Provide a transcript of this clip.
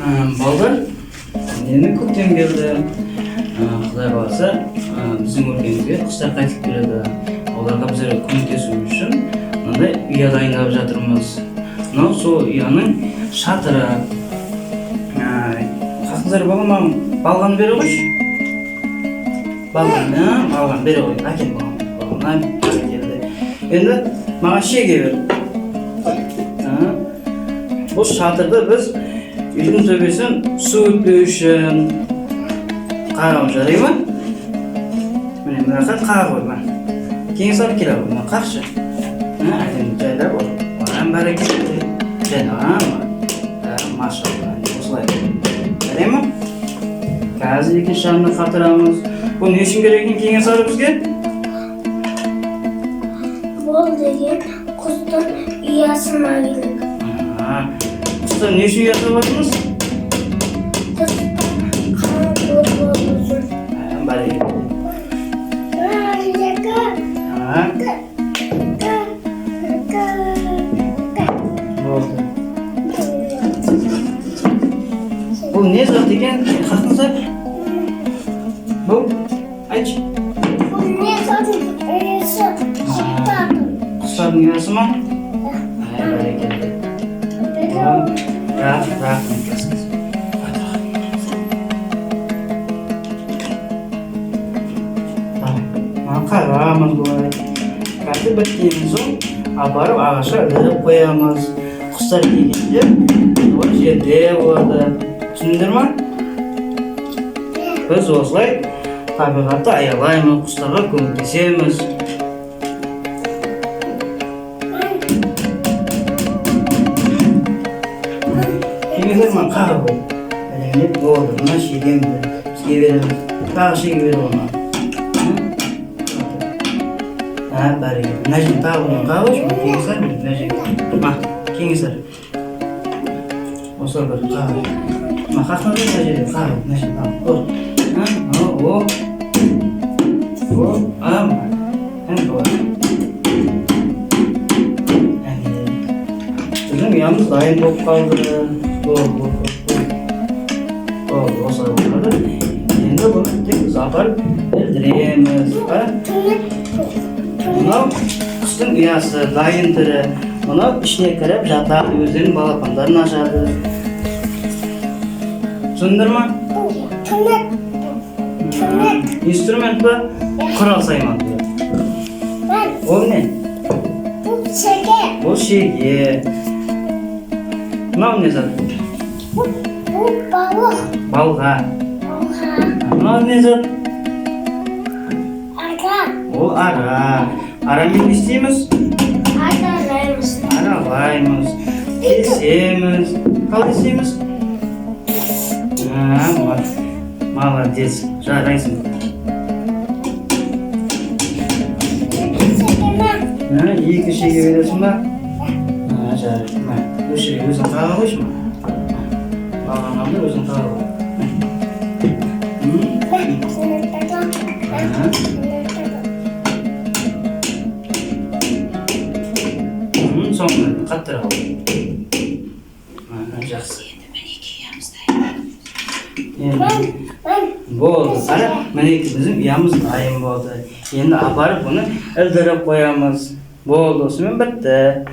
Балдар, енді көктем келді. Құдай қаласа, біздің өлкемізге құстар қайтып келеді. Оларға біздер көмектесу үшін мынандай ұя дайындап жатырмыз. Мынау сол ұяның шатыры. Қасыңыздар болған маған балғаны бере қойшы. Балған бере қой. Әкел балғаны келді. Енді маған шеге бер. Бұл шатырды біз үйдің төбесін су өтпеу үшін қағам, жарай ма? Міне мына қаға қойма. Кейін салып келе қойма, қақшы. Әдемі жайлап ол. Бәрі келді. Және машалла. Осылай. Жарай ма? Қазір екінші жағына қатырамыз. Бұл не үшін керек екен кейін салып бізге? Бұл деген құстың ұясына керек. Құстан не үшін ұя салатыныз? Бұл не зат екен? Қақыңыздар? Бұл? Айтшы. Бұл не заттың ұясы? Құстардың ұясы ма? Бәрекелді. Рахмет. Қарамыз бұлай. Қазір біткеннен соң апарып ағашқа іліп қоямыз. Құстар келгенде ол жерде болады. Түсіндіңдер ма? Біз осылай табиғатты аялаймыз, құстарға көмектесеміз. Кеңесер ма қағы қой. Әлемдеп болды, мына шегемді бізге береміз. Тағы шеге беріп олма. Бәрекелді. Мына жерін тағы бұның қағыш, кеңесер мына жерге. Кеңесер. Осы бір қағыш. Қақына мына жерде қағыш, мына жерін тағы. Біздің ұямыз дайын болып қалды. Осылай болады. Енді бұны тек апарып ілдіреміз. Мынау құстың ұясы, дайын түрі. Мынау ішіне кіріп жатады, өздерінің балапандарын ашады. Түсіндіңдер ма? Инструмент па? Құрал сайман. Ол не? Бұл шеге. Бұл шеге. Мынау не зат? Бұл балық. Балға. Мынау не зат? Ара. Ол ара. Арамен не істейміз? Аралаймыз. Кесеміз. Қалай істейміз? Молодец. Жарайсың. Екі шеге бересің ба? Жарайды. Бұл шеге өзің қаға қойшы ма? Балған алды өзің қаға қой. Соңында қаттыра қой. Жақсы. Болды. Қара, мінекі біздің ұямыз дайын болды. Енді апарып бұны ілдіріп қоямыз. Болды, осымен бітті.